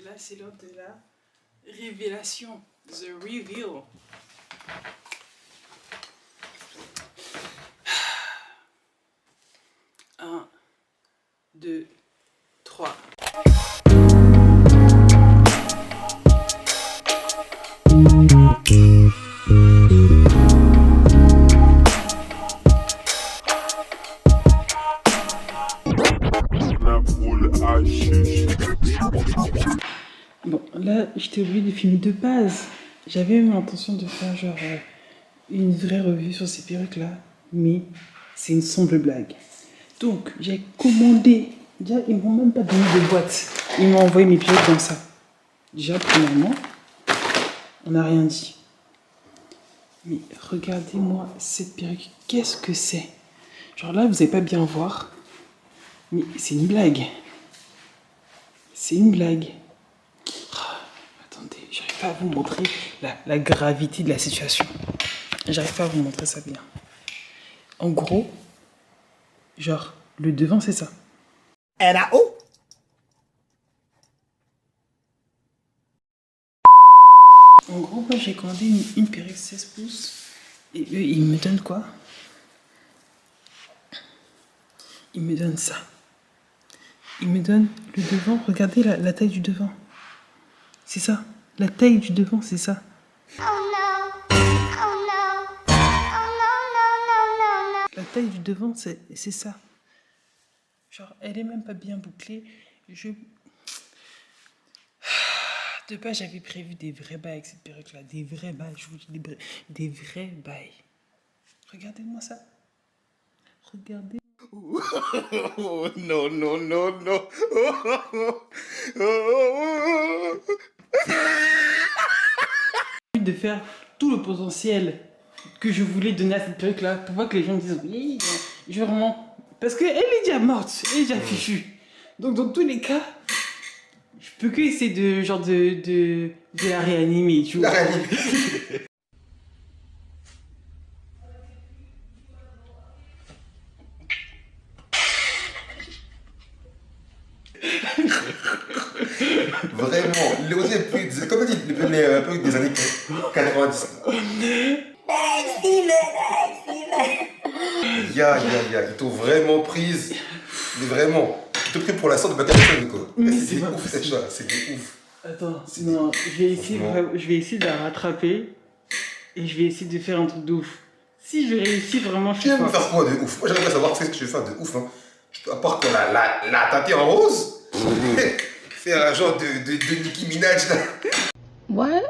là c'est l'heure de la révélation. The reveal. Un, deux, trois. Bon, là, j'étais obligée de filmer de base. J'avais même l'intention de faire genre une vraie revue sur ces perruques-là, mais c'est une sombre blague. Donc, j'ai commandé. Déjà, ils m'ont même pas donné de boîte. Ils m'ont envoyé mes perruques comme ça. Déjà, premièrement, on n'a rien dit. Mais regardez-moi cette perruque. Qu'est-ce que c'est? Genre là, vous n'allez pas bien voir. Mais c'est une blague. C'est une blague. Attendez, j'arrive pas à vous montrer la gravité de la situation. J'arrive pas à vous montrer ça bien. En gros, genre, le devant, c'est ça. Et là-haut? En gros, moi, j'ai commandé une perruque 16 pouces. Et eux, ils me donnent quoi? Ils me donnent ça. Ils me donnent le devant. Regardez la taille du devant. C'est ça. La taille du devant, c'est ça. Oh no, oh no, oh no, no, no, no, no. La taille du devant, c'est ça. Genre, elle est même pas bien bouclée. De base, j'avais prévu des vrais bails avec cette perruque-là. Des vrais bails, je vous dis, des vrais bails. Regardez-moi ça. Regardez. Oh, non, non, non, non. De faire tout le potentiel que je voulais donner à cette perruque-là pour pas que les gens me disent oui, je veux vraiment. Parce qu'elle est déjà morte, elle est déjà fichue. Donc, dans tous les cas, je peux que essayer de la réanimer, tu vois. La réalité. Vraiment, les aussi plus, comme dit, les peu des années 90. Ya, ils t'ont vraiment prise. Mais vraiment, ils t'ont pris pour la sorte de bataille, quoi. C'est pas ouf possible. cette chose, c'est des ouf. Attends, non, je vais essayer de la rattraper et je vais essayer de faire un truc de ouf. Si je réussis vraiment, je Tu suis viens me fort. faire quoi de ouf? Moi j'aimerais savoir ce que je vais faire de ouf. Hein. À part qu'on la tâter en rose, faire un genre de Nicki Minaj là. What?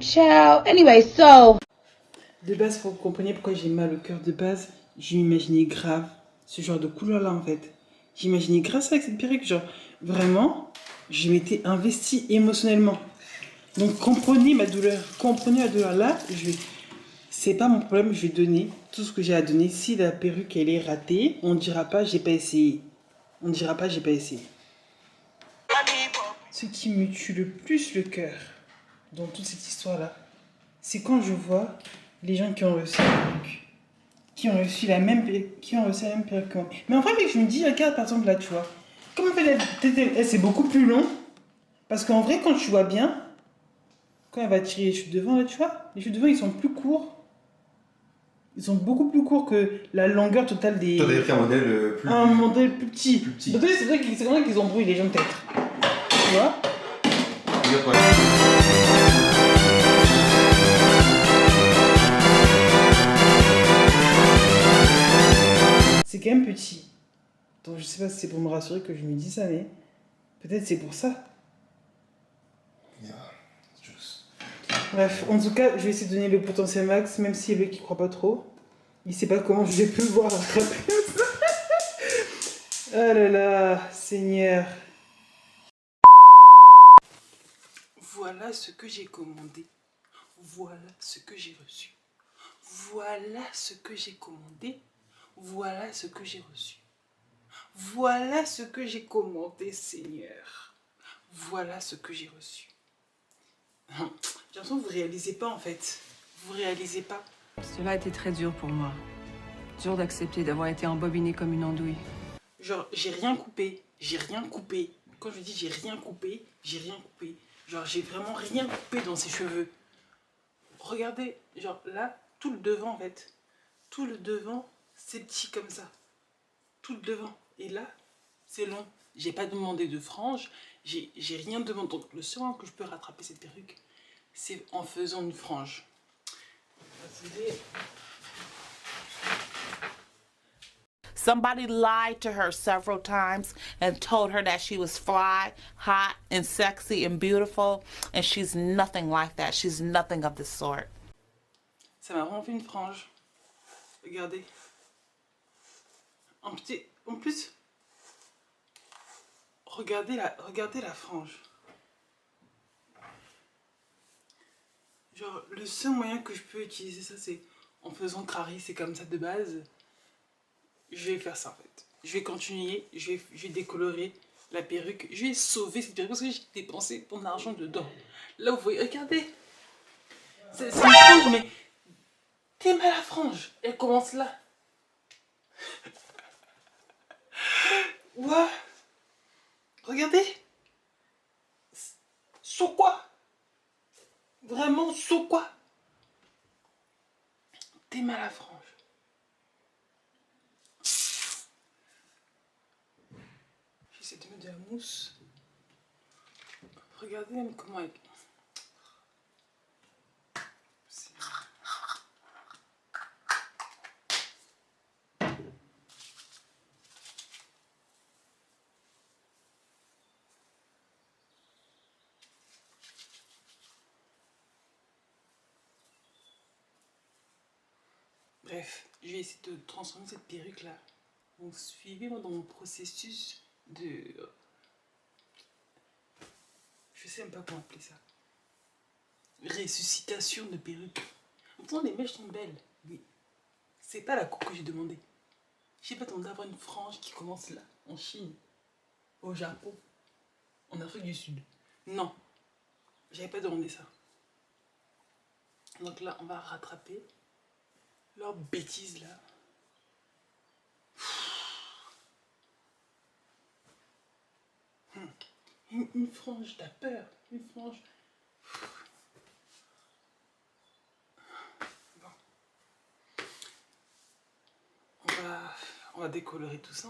Child. Anyway, so. De base, pour que vous compreniez pourquoi j'ai mal au cœur de base, j'imaginais grave ce genre de couleur-là en fait. J'imaginais grave ça avec cette perruque, genre vraiment, je m'étais investie émotionnellement. Donc comprenez ma douleur, là, c'est pas mon problème, je vais donner tout ce que j'ai à donner. Si la perruque elle est ratée, on dira pas j'ai pas essayé. On dira pas j'ai pas essayé. Ce qui me tue le plus le cœur dans toute cette histoire-là, c'est quand je vois les gens qui ont reçu la perruque, qui ont reçu la même perruque que moi. Mais en fait, je me dis, regarde par exemple là, tu vois, comme en fait, elle c'est beaucoup plus long, parce qu'en vrai, quand tu vois bien, quand elle va tirer les cheveux devant, là, tu vois, les cheveux devant, ils sont plus courts. Ils sont beaucoup plus courts que la longueur totale des... Toi t'avais pris un modèle plus... Un modèle plus petit. Plus petit. Donc, c'est vrai qu'ils embrouillent les gens peut-être. Tu vois? Regarde, quoi. C'est quand même petit. Donc je sais pas si c'est pour me rassurer que je me dis ça, mais peut-être c'est pour ça. Yeah, just... Bref, en tout cas, je vais essayer de donner le potentiel max, même si lui qui croit pas trop. Il sait pas comment je vais plus le voir rattraper ça. Oh là là, Seigneur. Voilà ce que j'ai commandé. Voilà ce que j'ai reçu. Voilà ce que j'ai commandé. Voilà ce que j'ai reçu. Voilà ce que j'ai commandé, Seigneur. Voilà ce que j'ai reçu. J'ai l'impression que vous ne réalisez pas, en fait. Vous ne réalisez pas. Cela a été très dur pour moi. Dur d'accepter d'avoir été embobinée comme une andouille. Genre, j'ai rien coupé. J'ai rien coupé. quand je dis j'ai rien coupé, j'ai rien coupé. Genre, j'ai vraiment rien coupé dans ses cheveux. Regardez, genre là, tout le devant en fait. Tout le devant, c'est petit comme ça. Tout le devant. Et là, c'est long. J'ai pas demandé de frange. J'ai rien demandé. Donc, le seul moment que je peux rattraper cette perruque, c'est en faisant une frange. Attendez. Somebody lied to her several times and told her that she was fly, hot, and sexy and beautiful, and she's nothing like that. She's nothing of the sort. Ça m'a vraiment fait une frange. Regardez. En plus, regardez la frange. Genre, le seul moyen que je peux utiliser ça, c'est en faisant carré, c'est comme ça de base. Je vais faire ça en fait. Je vais continuer, je vais décolorer la perruque. Je vais sauver cette perruque parce que j'ai dépensé mon argent dedans. Là, vous voyez, regardez. C'est une frange, mais t'es mal la frange. Elle commence là. Ouah. Regardez. Sur quoi? Vraiment, sur quoi? T'es mal la frange. J'essaie de mettre de la mousse. Regardez même comment elle... Bref, je vais essayer de transformer cette perruque là. Donc suivez-moi dans mon processus de... Je sais même pas comment appeler ça. Ressuscitation de perruque. Pourtant les mèches sont belles. Oui. C'est pas la coupe que j'ai demandé. J'ai pas demandé d'avoir une frange qui commence là, en Chine, au Japon, en Afrique du Sud. Non. J'avais pas demandé ça. Donc là, on va rattraper leur bêtise là. Une frange, t'as peur. Une frange. Bon. On va décolorer tout ça.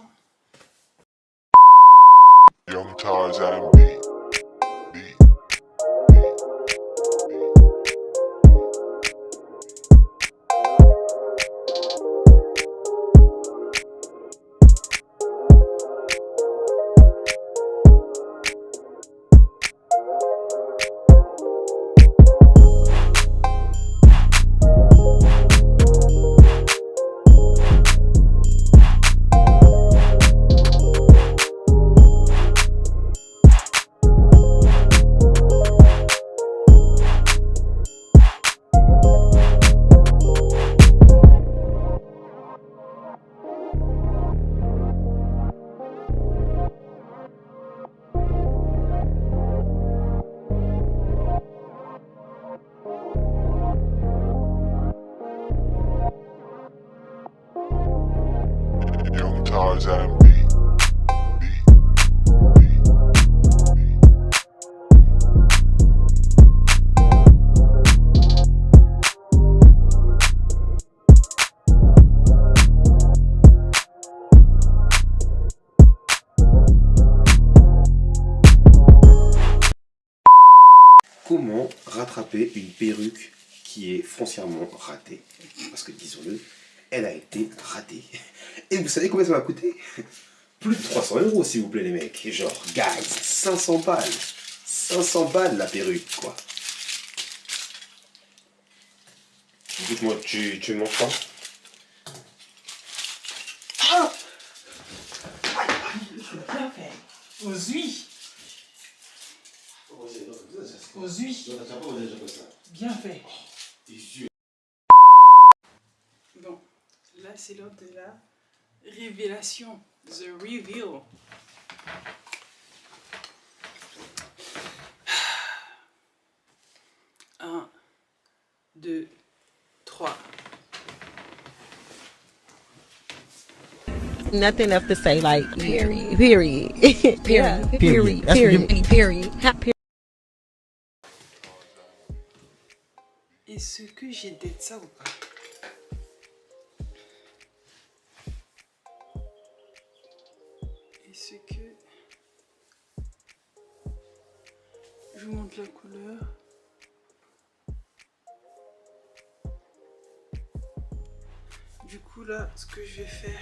Young Tarzan beat. Young Tarzan beat. Comment rattraper une perruque qui est foncièrement ratée? Parce que disons-le, elle a été ratée. Et vous savez combien ça m'a coûté? Plus de 300 € s'il vous plaît les mecs. Et genre, guys, 500 balles. 500 balles la perruque quoi. Dites-moi, tu m'entends? Ah! Bien fait. Aux huiles. Aux huiles. Bien fait. Bon, là c'est l'heure de la révélation. The reveal. Un, deux, trois. Nothing else to say, like, period. Period. Period. Period. That's what you- Period. Period. Est-ce que j'ai d'être ça ou pas? Est-ce que je vous montre la couleur? Du coup là, ce que je vais faire,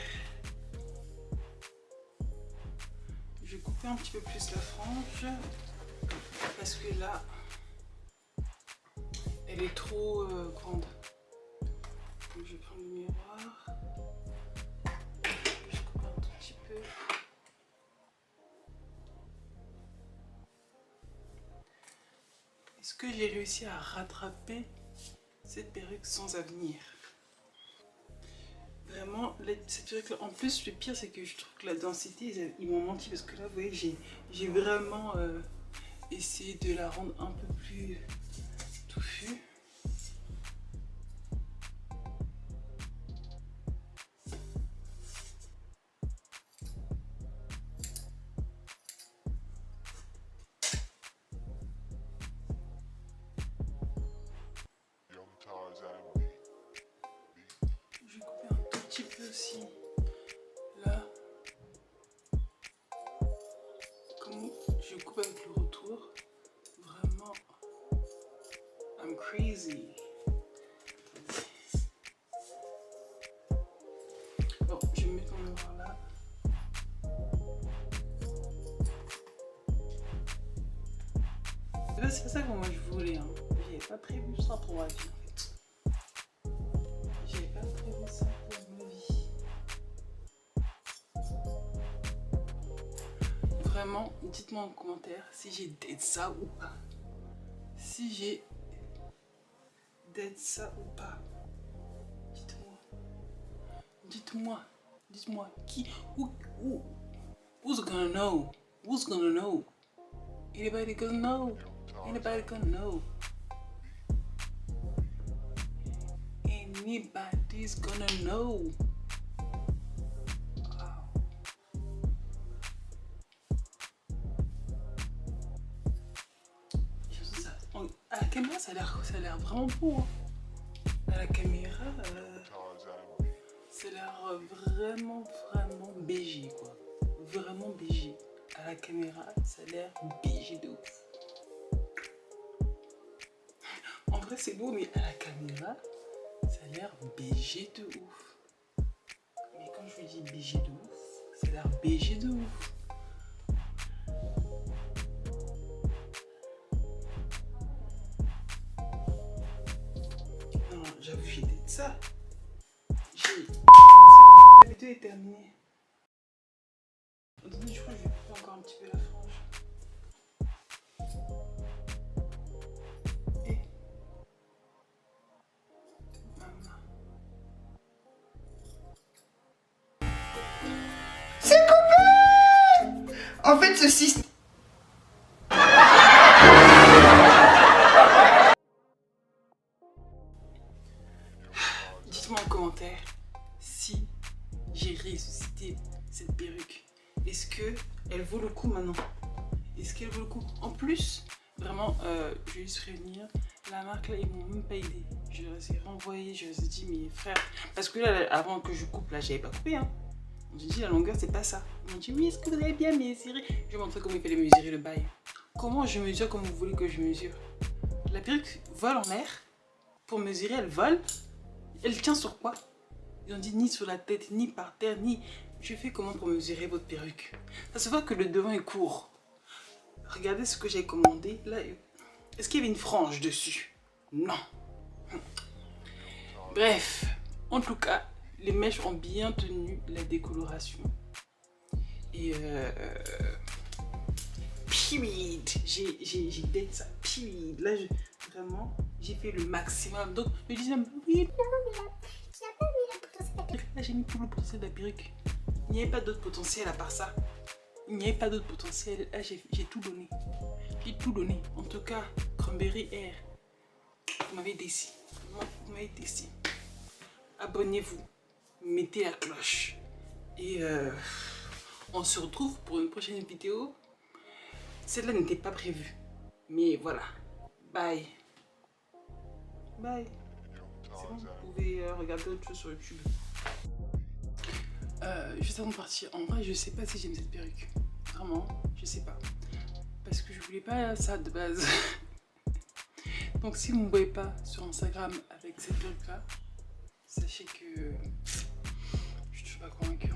je vais couper un petit peu plus la frange parce que là, elle est trop grande. Donc je vais prendre le miroir, je coupe un tout petit peu. Est-ce que j'ai réussi à rattraper cette perruque sans avenir? Vraiment, cette perruque là, en plus le pire c'est que je trouve que la densité, ils m'ont menti parce que là vous voyez j'ai vraiment essayé de la rendre un peu plus touffue. Young Tarzan beat. Je vais couper un tout petit peu aussi là. Comme je coupe avec le retour, vraiment, I'm crazy. Bon, je vais mettre mon miroir là. Là, c'est pas ça que moi je voulais. Hein. J'avais pas prévu ça pour ma vie en fait. J'avais pas prévu ça pour ma vie. Vraiment, dites-moi en commentaire si j'ai d'être ça ou pas. Si j'ai d'être ça ou pas. Dites-moi. Dites-moi. Dites-moi qui. Who's gonna know? Who's gonna know? Anybody gonna know? Anybody gonna know? Anybody's gonna know. Wow. À la caméra, ça a l'air vraiment beau. Hein. À la caméra, Tarzan beat. ça a l'air vraiment BG quoi. Vraiment BG. À la caméra, ça a l'air BG de ouf. En vrai, c'est beau, mais à la caméra, ça a l'air BG de ouf. Mais quand je vous dis BG de ouf, ça a l'air BG de ouf. Non, j'avoue, j'ai dit ça. C'est bon, la vidéo est terminée. Attendez, je crois que je vais couper encore un petit peu la frange. Et maman. En fait, ce système... Dites-moi en commentaire si j'ai ressuscité cette perruque. Est-ce que elle vaut le coup maintenant? Est-ce qu'elle vaut le coup? En plus, vraiment, je vais juste prévenir, la marque là, ils m'ont même pas aidé. Je les ai renvoyés, je les ai dit, mais frère, parce que là, avant que je coupe, là, j'avais pas coupé, hein. J'ai dit, la longueur, c'est pas ça. Ils m'ont dit, oui, est-ce que vous avez bien mesuré? Je vais montrer comment il fallait mesurer le bail. Comment je mesure comme vous voulez que je mesure? La perruque vole en l'air. Pour mesurer, elle vole. Elle tient sur quoi? Ils ont dit ni sur la tête, ni par terre, ni... Je fais comment pour mesurer votre perruque? Ça se voit que le devant est court. Regardez ce que j'ai commandé. Là, est-ce qu'il y avait une frange dessus? Non. Bref, en tout cas, les mèches ont bien tenu la décoloration. Et period. J'ai dit ça, period. Là, vraiment, j'ai fait le maximum. Donc, je disais, oui, là, j'ai mis tout le potentiel de la perruque. Il n'y avait pas d'autre potentiel à part ça. Il n'y avait pas d'autre potentiel. Là, j'ai tout donné. J'ai tout donné. En tout cas, Cranberry Air, vous m'avez déçu. Vous m'avez déçu. Abonnez-vous. Mettez la cloche. Et on se retrouve pour une prochaine vidéo. Celle-là n'était pas prévue. Mais voilà. Bye. Bye. C'est bon, vous pouvez regarder autre chose sur YouTube. Juste avant de partir, en vrai, je sais pas si j'aime cette perruque. Vraiment, je sais pas. Parce que je voulais pas ça de base. Donc si vous ne me voyez pas sur Instagram avec cette perruque là, sachez que je suis toujours pas convaincue.